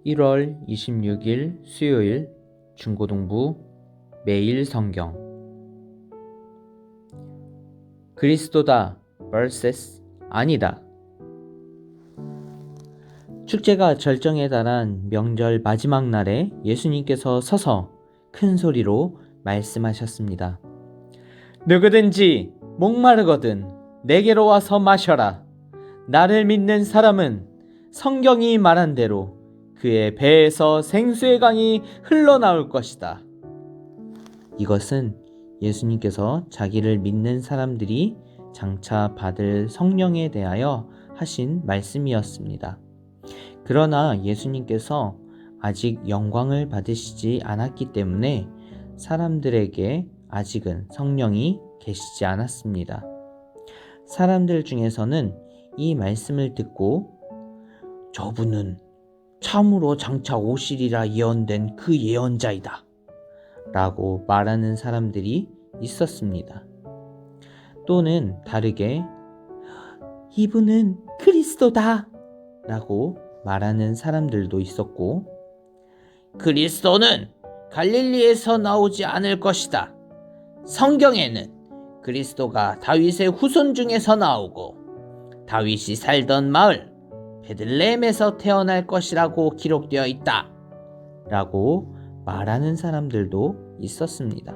1월 26일 수요일 중고등부 매일 성경. 그리스도다 vs 아니다. 축제가 절정에 달한 명절 마지막 날에 예수님께서 서서 큰 소리로 말씀하셨습니다. 누구든지 목마르거든 내게로 와서 마셔라. 나를 믿는 사람은 성경이 말한 대로 그의 배에서 생수의 강이 흘러나올 것이다. 이것은 예수님께서 자기를 믿는 사람들이 장차 받을 성령에 대하여 하신 말씀이었습니다. 그러나 예수님께서 아직 영광을 받으시지 않았기 때문에 사람들에게 아직은 성령이 계시지 않았습니다. 사람들 중에서는 이 말씀을 듣고 저분은 참으로 장차 오시리라 예언된 그 예언자이다 라고 말하는 사람들이 있었습니다. 또는 다르게 이분은 그리스도다 라고 말하는 사람들도 있었고, 그리스도는 갈릴리에서 나오지 않을 것이다. 성경에는 그리스도가 다윗의 후손 중에서 나오고 다윗이 살던 마을 베들레헴에서 태어날 것이라고 기록되어 있다 라고 말하는 사람들도 있었습니다.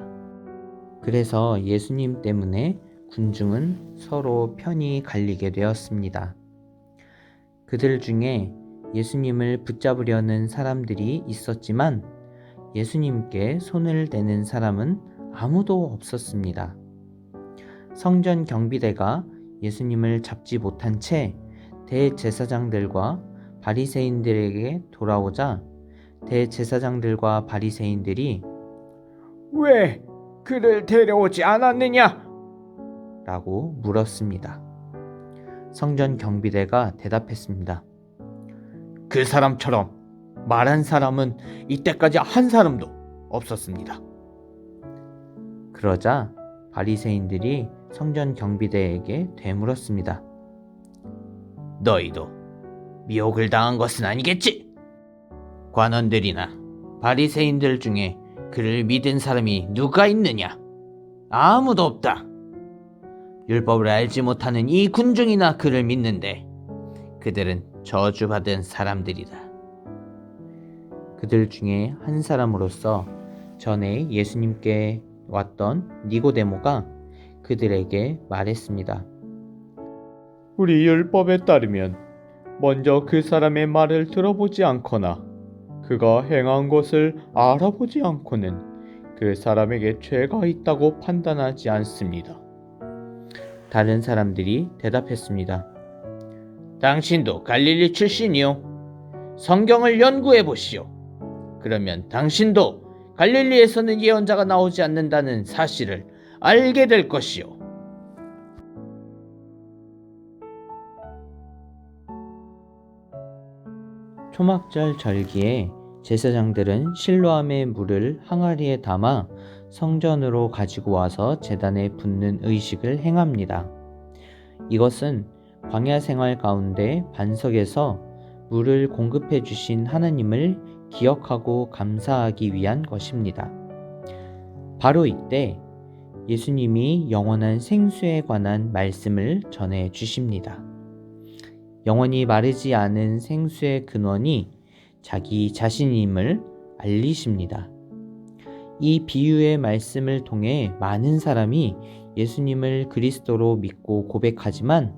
그래서 예수님 때문에 군중은 서로 편이 갈리게 되었습니다. 그들 중에 예수님을 붙잡으려는 사람들이 있었지만 예수님께 손을 대는 사람은 아무도 없었습니다. 성전 경비대가 예수님을 잡지 못한 채 대제사장들과 바리새인들에게 돌아오자 대제사장들과 바리새인들이 왜 그를 데려오지 않았느냐? 라고 물었습니다. 성전 경비대가 대답했습니다. 그 사람처럼 말한 사람은 이때까지 한 사람도 없었습니다. 그러자 바리새인들이 성전 경비대에게 되물었습니다. 너희도 미혹을 당한 것은 아니겠지? 관원들이나 바리새인들 중에 그를 믿은 사람이 누가 있느냐? 아무도 없다. 율법을 알지 못하는 이 군중이나 그를 믿는데 그들은 저주받은 사람들이다. 그들 중에 한 사람으로서 전에 예수님께 왔던 니고데모가 그들에게 말했습니다. 우리 율법에 따르면 먼저 그 사람의 말을 들어보지 않거나 그가 행한 것을 알아보지 않고는 그 사람에게 죄가 있다고 판단하지 않습니다. 다른 사람들이 대답했습니다. 당신도 갈릴리 출신이요. 성경을 연구해 보시오. 그러면 당신도 갈릴리에서는 예언자가 나오지 않는다는 사실을 알게 될 것이오. 초막절 절기에 제사장들은 실로암의 물을 항아리에 담아 성전으로 가지고 와서 제단에 붓는 의식을 행합니다. 이것은 광야 생활 가운데 반석에서 물을 공급해 주신 하나님을 기억하고 감사하기 위한 것입니다. 바로 이때 예수님이 영원한 생수에 관한 말씀을 전해 주십니다. 영원히 마르지 않은 생수의 근원이 자기 자신임을 알리십니다. 이 비유의 말씀을 통해 많은 사람이 예수님을 그리스도로 믿고 고백하지만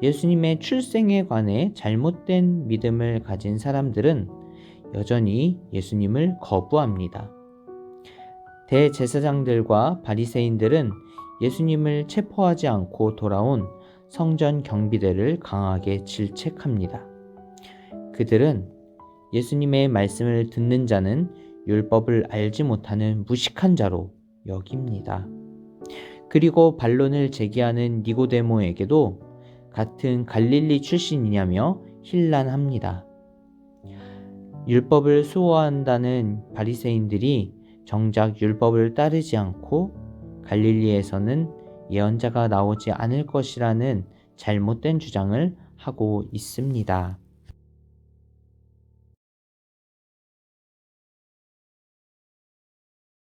예수님의 출생에 관해 잘못된 믿음을 가진 사람들은 여전히 예수님을 거부합니다. 대제사장들과 바리새인들은 예수님을 체포하지 않고 돌아온 성전 경비대를 강하게 질책합니다. 그들은 예수님의 말씀을 듣는 자는 율법을 알지 못하는 무식한 자로 여깁니다. 그리고 반론을 제기하는 니고데모에게도 같은 갈릴리 출신이냐며 힐난합니다. 율법을 수호한다는 바리새인들이 정작 율법을 따르지 않고 갈릴리에서는 예언자가 나오지 않을 것이라는 잘못된 주장을 하고 있습니다.